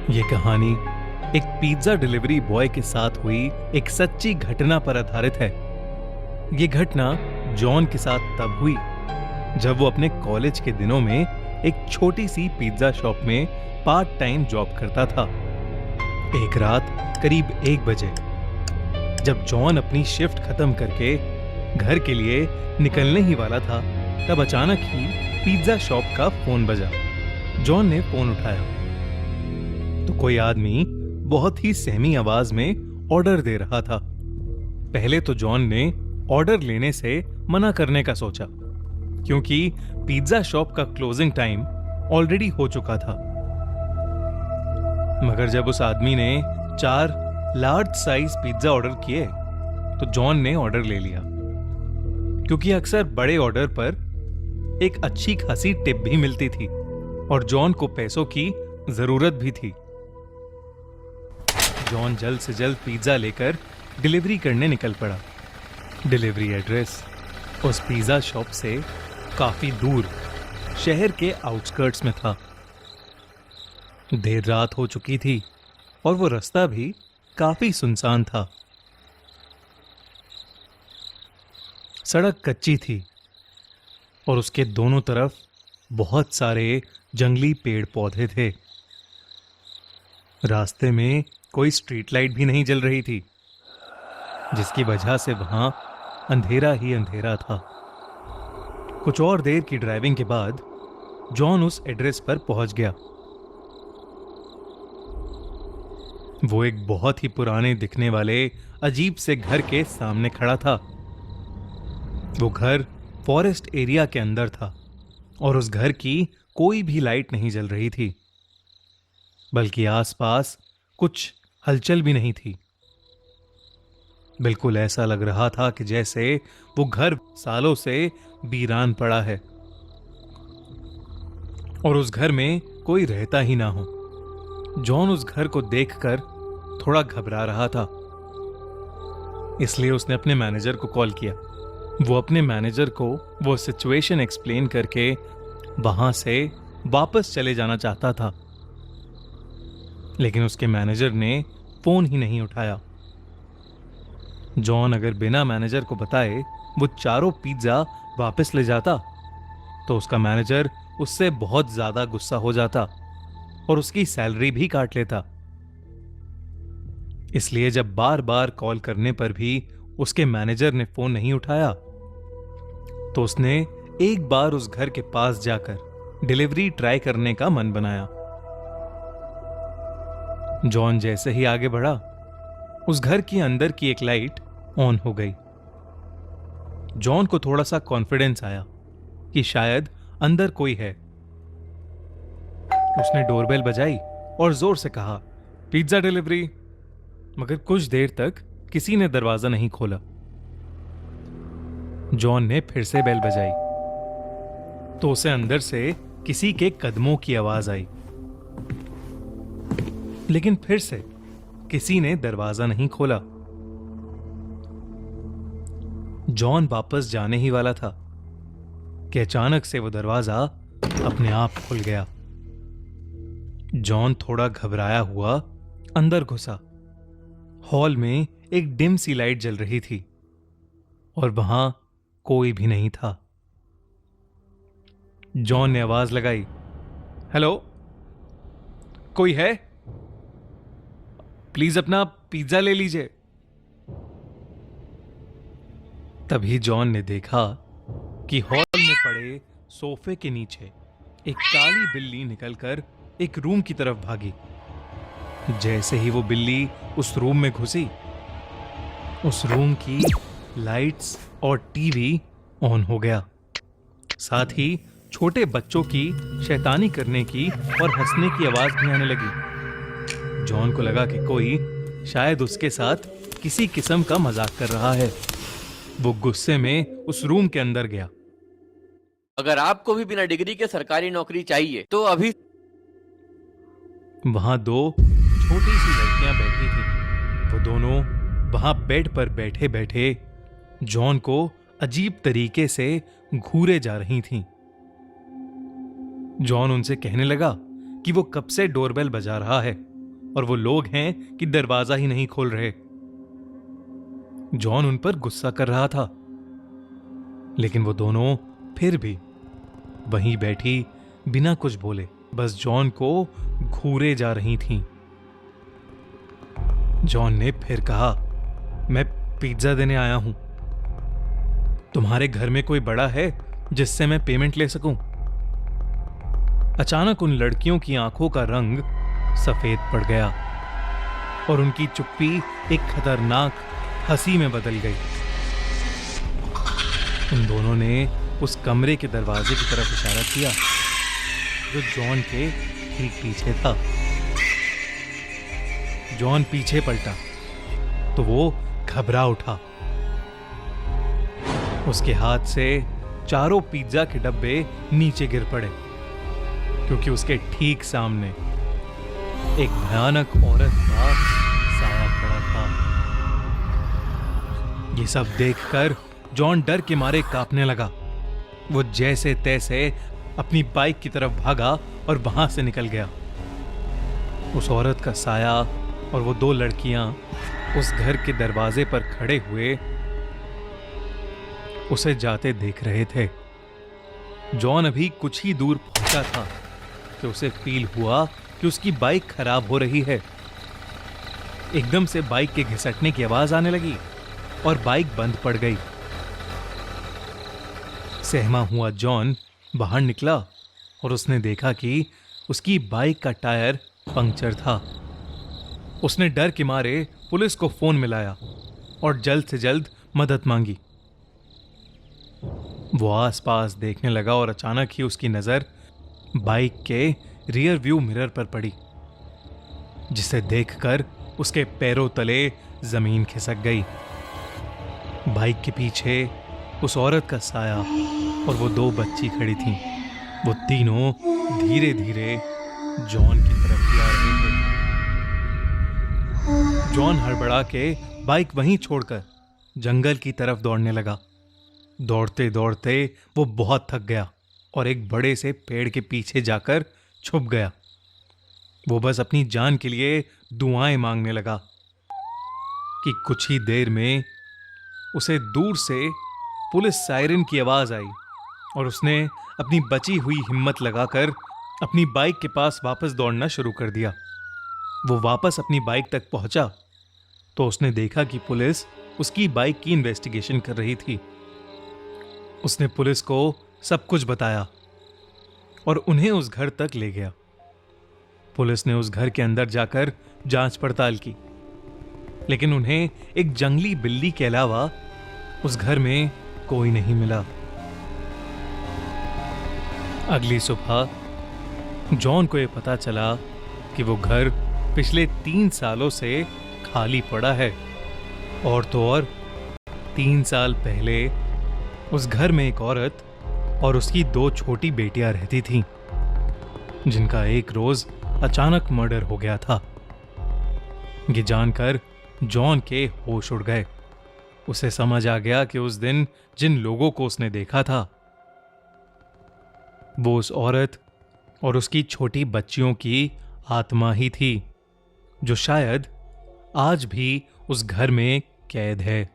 ये कहानी एक पिज्जा डिलीवरी बॉय के साथ हुई एक सच्ची घटना पर आधारित है। ये घटना जॉन के साथ तब हुई जब वो अपने कॉलेज के दिनों में एक छोटी सी पिज्जा शॉप में पार्ट टाइम जॉब करता था। एक रात करीब 1 बजे जब जॉन अपनी शिफ्ट खत्म करके घर के लिए निकलने ही वाला था, तब अचानक ही पिज्जा शॉप का फोन बजा। जॉन ने फोन उठाया तो कोई आदमी बहुत ही सहमी आवाज में ऑर्डर दे रहा था। पहले तो जॉन ने ऑर्डर लेने से मना करने का सोचा, क्योंकि पिज्जा शॉप का क्लोजिंग टाइम ऑलरेडी हो चुका था। मगर जब उस आदमी ने 4 लार्ज साइज पिज्जा ऑर्डर किए तो जॉन ने ऑर्डर ले लिया, क्योंकि अक्सर बड़े ऑर्डर पर एक अच्छी खासी टिप भी मिलती थी और जॉन को पैसों की जरूरत भी थी। जॉन जल्द से जल्द पिज्जा लेकर डिलीवरी करने निकल पड़ा। डिलीवरी एड्रेस उस पिज्जा शॉप से काफी दूर शहर के आउटस्कर्ट्स में था। देर रात हो चुकी थी और वो रास्ता भी काफी सुनसान था। सड़क कच्ची थी और उसके दोनों तरफ बहुत सारे जंगली पेड़ पौधे थे। रास्ते में कोई स्ट्रीट लाइट भी नहीं जल रही थी, जिसकी वजह से वहां अंधेरा ही अंधेरा था। कुछ और देर की ड्राइविंग के बाद जॉन उस एड्रेस पर पहुंच गया। वो एक बहुत ही पुराने दिखने वाले अजीब से घर के सामने खड़ा था। वो घर फॉरेस्ट एरिया के अंदर था और उस घर की कोई भी लाइट नहीं जल रही थी, बल्कि आसपास कुछ हलचल भी नहीं थी। बिल्कुल ऐसा लग रहा था कि जैसे वो घर सालों से वीरान पड़ा है और उस घर में कोई रहता ही ना हो। जॉन उस घर को देखकर थोड़ा घबरा रहा था, इसलिए उसने अपने मैनेजर को कॉल किया। वो अपने मैनेजर को वो सिचुएशन एक्सप्लेन करके वहां से वापस चले जाना चाहता था, लेकिन उसके मैनेजर ने फोन ही नहीं उठाया। जॉन अगर बिना मैनेजर को बताए वो चारों पिज्जा वापस ले जाता तो उसका मैनेजर उससे बहुत ज्यादा गुस्सा हो जाता और उसकी सैलरी भी काट लेता। इसलिए जब बार बार कॉल करने पर भी उसके मैनेजर ने फोन नहीं उठाया तो उसने एक बार उस घर के पास जाकर डिलीवरी ट्राई करने का मन बनाया। जॉन जैसे ही आगे बढ़ा, उस घर के अंदर की एक लाइट ऑन हो गई। जॉन को थोड़ा सा कॉन्फिडेंस आया कि शायद अंदर कोई है। उसने डोरबेल बजाई और जोर से कहा, पिज्जा डिलीवरी। मगर कुछ देर तक किसी ने दरवाजा नहीं खोला। जॉन ने फिर से बेल बजाई तो उसे अंदर से किसी के कदमों की आवाज आई, लेकिन फिर से किसी ने दरवाजा नहीं खोला। जॉन वापस जाने ही वाला था कि अचानक से वो दरवाजा अपने आप खुल गया। जॉन थोड़ा घबराया हुआ अंदर घुसा। हॉल में एक डिम सी लाइट जल रही थी और वहां कोई भी नहीं था। जॉन ने आवाज लगाई, हेलो, कोई है? प्लीज अपना पिज्जा ले लीजिए। तभी जॉन ने देखा कि हॉल में पड़े सोफे के नीचे एक काली बिल्ली निकलकर एक रूम की तरफ भागी। जैसे ही वो बिल्ली उस रूम में घुसी, उस रूम की लाइट्स और टीवी ऑन हो गया। साथ ही छोटे बच्चों की शैतानी करने की और हंसने की आवाज भी आने लगी। जॉन को लगा कि कोई शायद उसके साथ किसी किस्म का मजाक कर रहा है। वो गुस्से में उस रूम के अंदर गया। अगर आपको भी बिना डिग्री के सरकारी नौकरी चाहिए तो अभी। वहां 2 छोटी सी लड़कियां बैठी थी। वो दोनों वहां बेड पर बैठे बैठे जॉन को अजीब तरीके से घूरे जा रही थीं। जॉन उनसे कहने लगा कि वो कब से डोरबेल बजा रहा है और वो लोग हैं कि दरवाजा ही नहीं खोल रहे। जॉन उन पर गुस्सा कर रहा था, लेकिन वो दोनों फिर भी वहीं बैठी बिना कुछ बोले बस जॉन को घूरे जा रही थीं। जॉन ने फिर कहा, मैं पिज्जा देने आया हूं। तुम्हारे घर में कोई बड़ा है जिससे मैं पेमेंट ले सकूं? अचानक उन लड़कियों की आंखों का रंग सफेद पड़ गया और उनकी चुप्पी एक खतरनाक हंसी में बदल गई। उन दोनों ने उस कमरे के दरवाजे की तरफ इशारा किया जो जॉन के ठीक पीछे था। जॉन पीछे पलटा तो वो घबरा उठा। उसके हाथ से चारों पिज्जा के डब्बे नीचे गिर पड़े, क्योंकि उसके ठीक सामने एक भयानक औरत का साया खड़ा था। ये सब देखकर जॉन डर के मारे कांपने लगा। वो जैसे तैसे अपनी बाइक की तरफ भागा और वहां से निकल गया। उस औरत का साया और वो दो लड़कियां उस घर के दरवाजे पर खड़े हुए उसे जाते देख रहे थे। जॉन अभी कुछ ही दूर पहुंचा था कि उसे फील हुआ कि उसकी बाइक खराब हो रही है। एकदम से बाइक के घिसटने की आवाज आने लगी और बाइक बंद पड़ गई। सहमा हुआ जॉन बाहर निकला और उसने देखा कि उसकी बाइक का टायर पंक्चर था। उसने डर के मारे पुलिस को फोन मिलाया और जल्द से जल्द मदद मांगी। वो आसपास देखने लगा और अचानक ही उसकी नजर बाइक के रियर व्यू मिरर पर पड़ी, जिसे देखकर उसके पैरों तले जमीन खिसक गई। बाइक के पीछे उस औरत का साया और वो दो बच्ची खड़ी थीं। वो तीनों धीरे धीरे जॉन की तरफ ही आ रहे थे। जॉन हड़बड़ा के बाइक वहीं छोड़कर जंगल की तरफ दौड़ने लगा। दौड़ते दौड़ते वो बहुत थक गया और एक बड़े से पेड़ के पीछे जाकर छुप गया। वो बस अपनी जान के लिए दुआएं मांगने लगा कि कुछ ही देर में उसे दूर से पुलिस सायरन की आवाज आई और उसने अपनी बची हुई हिम्मत लगाकर अपनी बाइक के पास वापस दौड़ना शुरू कर दिया। वो वापस अपनी बाइक तक पहुंचा तो उसने देखा कि पुलिस उसकी बाइक की इन्वेस्टिगेशन कर रही थी। उसने पुलिस को सब कुछ बताया और उन्हें उस घर तक ले गया। पुलिस ने उस घर के अंदर जाकर जांच पड़ताल की, लेकिन उन्हें एक जंगली बिल्ली के अलावा उस घर में कोई नहीं मिला। अगली सुबह जॉन को यह पता चला कि वो घर पिछले 3 सालों से खाली पड़ा है और तो और 3 साल पहले उस घर में एक औरत और उसकी 2 छोटी बेटियां रहती थीं, जिनका एक रोज अचानक मर्डर हो गया था। ये जानकर जॉन के होश उड़ गए। उसे समझ आ गया कि उस दिन जिन लोगों को उसने देखा था वो उस औरत और उसकी छोटी बच्चियों की आत्मा ही थी, जो शायद आज भी उस घर में कैद है।